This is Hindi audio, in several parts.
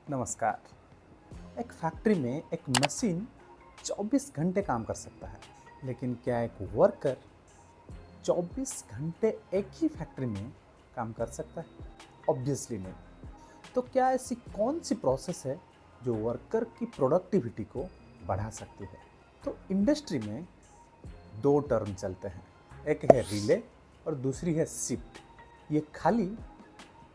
नमस्कार। एक फैक्ट्री में एक मशीन 24 घंटे काम कर सकता है, लेकिन क्या एक वर्कर 24 घंटे एक ही फैक्ट्री में काम कर सकता है? ऑब्वियसली नहीं। तो क्या ऐसी कौन सी प्रोसेस है जो वर्कर की प्रोडक्टिविटी को बढ़ा सकती है? तो इंडस्ट्री में दो टर्म चलते हैं, एक है रिले और दूसरी है शिफ्ट। ये खाली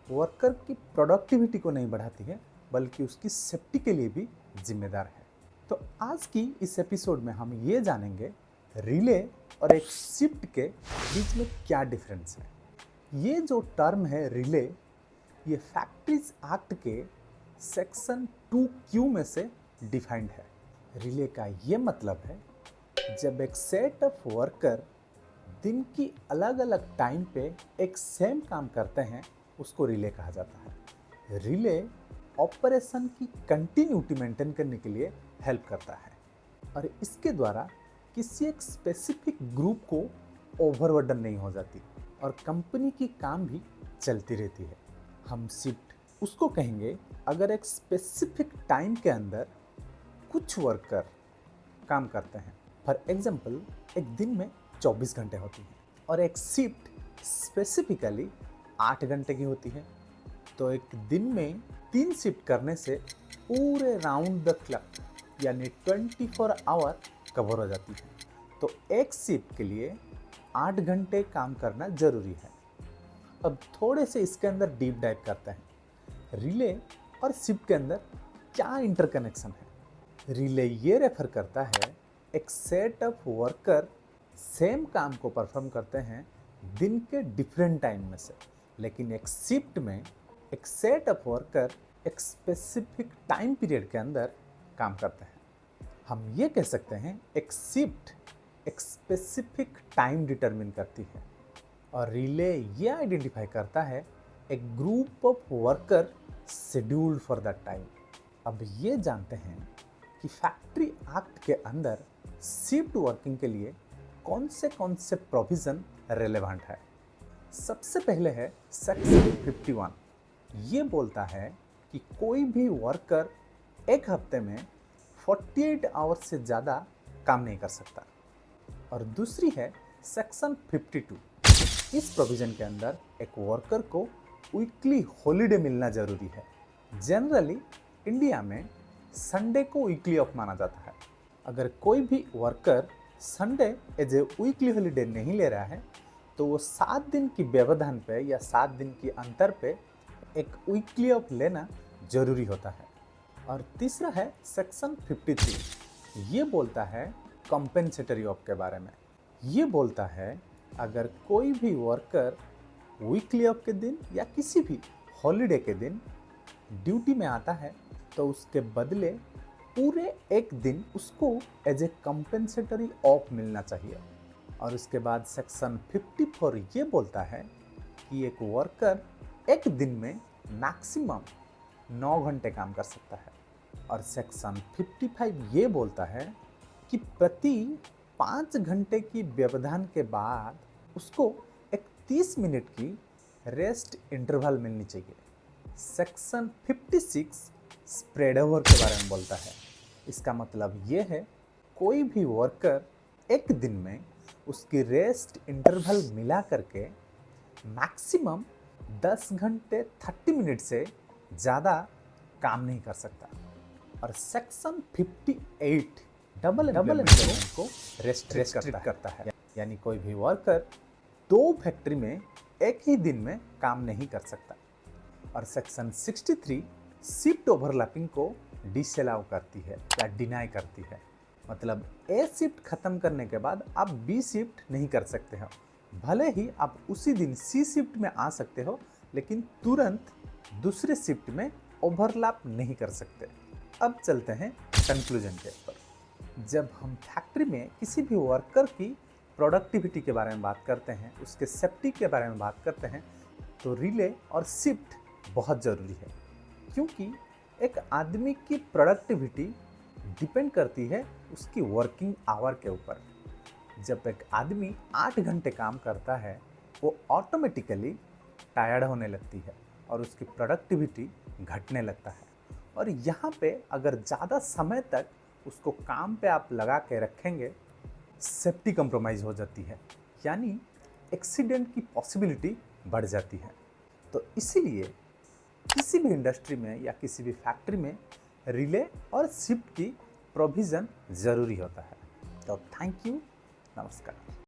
वर्कर की प्रोडक्टिविटी को नहीं बढ़ाती है, बल्कि उसकी सेफ्टी के लिए भी जिम्मेदार है। तो आज की इस एपिसोड में हम ये जानेंगे रिले और एक शिफ्ट के बीच में क्या डिफरेंस है। ये जो टर्म है रिले, ये फैक्ट्रीज एक्ट के सेक्शन 2Q में से डिफाइंड है। रिले का ये मतलब है जब एक सेट ऑफ वर्कर दिन की अलग अलग टाइम पे एक सेम काम करते हैं, उसको रिले कहा जाता है। रिले ऑपरेशन की कंटिन्यूटी मेंटेन करने के लिए हेल्प करता है और इसके द्वारा किसी एक स्पेसिफिक ग्रुप को ओवरबर्डन नहीं हो जाती और कंपनी की काम भी चलती रहती है। हम शिफ्ट उसको कहेंगे अगर एक स्पेसिफिक टाइम के अंदर कुछ वर्कर काम करते हैं। फॉर एग्जाम्पल, एक दिन में 24 घंटे होती है और एक शिफ्ट स्पेसिफिकली 8 घंटे की होती है। तो एक दिन में 3 शिफ्ट करने से पूरे राउंड द क्लॉक यानी 24 आवर कवर हो जाती है। तो एक शिफ्ट के लिए 8 घंटे काम करना जरूरी है। अब थोड़े से इसके अंदर डीप डाइव करते हैं। रिले और शिफ्ट के अंदर क्या इंटरकनेक्शन है? रिले ये रेफर करता है एक सेट ऑफ वर्कर सेम काम को परफॉर्म करते हैं दिन के डिफरेंट टाइम में से, लेकिन एक शिफ्ट में एक सेट ऑफ वर्कर एक स्पेसिफिक टाइम पीरियड के अंदर काम करते हैं। हम ये कह सकते हैं एक शिफ्ट एक स्पेसिफिक टाइम डिटरमिन करती है और रिले ये आइडेंटिफाई करता है एक group of worker scheduled for that time. अब ये जानते हैं कि फैक्ट्री एक्ट के अंदर शिफ्ट वर्किंग के लिए कौन से प्रोविजन रेलेवेंट है। सबसे पहले है सेक्शन 51। ये बोलता है कि कोई भी वर्कर एक हफ्ते में 48 आवर्स से ज़्यादा काम नहीं कर सकता। और दूसरी है सेक्शन 52। इस प्रोविज़न के अंदर एक वर्कर को वीकली हॉलिडे मिलना ज़रूरी है। जनरली इंडिया में संडे को वीकली ऑफ माना जाता है। अगर कोई भी worker Sunday as a weekly holiday नहीं ले रहा है तो वो 7 दिन की व्यवधान पे या 7 दिन की अंतर पे एक वीकली ऑफ लेना जरूरी होता है। और तीसरा है सेक्शन 53। ये बोलता है कॉम्पेंसेटरी ऑफ के बारे में। ये बोलता है अगर कोई भी वर्कर वीकली ऑफ के दिन या किसी भी हॉलिडे के दिन ड्यूटी में आता है तो उसके बदले पूरे एक दिन उसको एज ए कॉम्पेंसेटरी ऑफ मिलना चाहिए। और उसके बाद सेक्शन 54 ये बोलता है कि एक वर्कर एक दिन में मैक्सिमम 9 घंटे काम कर सकता है। और सेक्शन 55 ये बोलता है कि प्रति 5 घंटे की व्यवधान के बाद उसको एक 30 मिनट की रेस्ट इंटरवल मिलनी चाहिए। सेक्शन 56 स्प्रेड ओवर के बारे में बोलता है। इसका मतलब ये है कोई भी वर्कर एक दिन में उसकी रेस्ट इंटरवल मिला करके मैक्सिमम 10 घंटे 30 मिनट से ज़्यादा काम नहीं कर सकता। और सेक्शन 58 डबल एम्प्लॉयमेंट को रेस्ट्रिक्ट करता है, यानी कोई भी वर्कर 2 फैक्ट्री में एक ही दिन में काम नहीं कर सकता। और सेक्शन 63 शिफ्ट ओवरलैपिंग को डिसअलाउ करती है या डिनाई करती है। मतलब ए शिफ्ट खत्म करने के बाद आप बी शिफ्ट नहीं कर सकते हो। भले ही आप उसी दिन सी शिफ्ट में आ सकते हो, लेकिन तुरंत दूसरे शिफ्ट में ओवरलैप नहीं कर सकते। अब चलते हैं कंक्लूजन के ऊपर। जब हम फैक्ट्री में किसी भी वर्कर की प्रोडक्टिविटी के बारे में बात करते हैं, उसके सेफ्टी के बारे में बात करते हैं, तो रिले और शिफ्ट बहुत ज़रूरी है, क्योंकि एक आदमी की प्रोडक्टिविटी डिपेंड करती है उसकी वर्किंग आवर के ऊपर। जब एक आदमी 8 घंटे काम करता है, वो ऑटोमेटिकली टायर्ड होने लगती है और उसकी प्रोडक्टिविटी घटने लगता है। और यहाँ पे अगर ज़्यादा समय तक उसको काम पे आप लगा के रखेंगे, सेफ्टी कंप्रोमाइज़ हो जाती है, यानी एक्सीडेंट की पॉसिबिलिटी बढ़ जाती है। तो इसीलिए किसी भी इंडस्ट्री में या किसी भी फैक्ट्री में रिले और शिफ्ट की प्रोविज़न ज़रूरी होता है। तो थैंक यू, नमस्कार।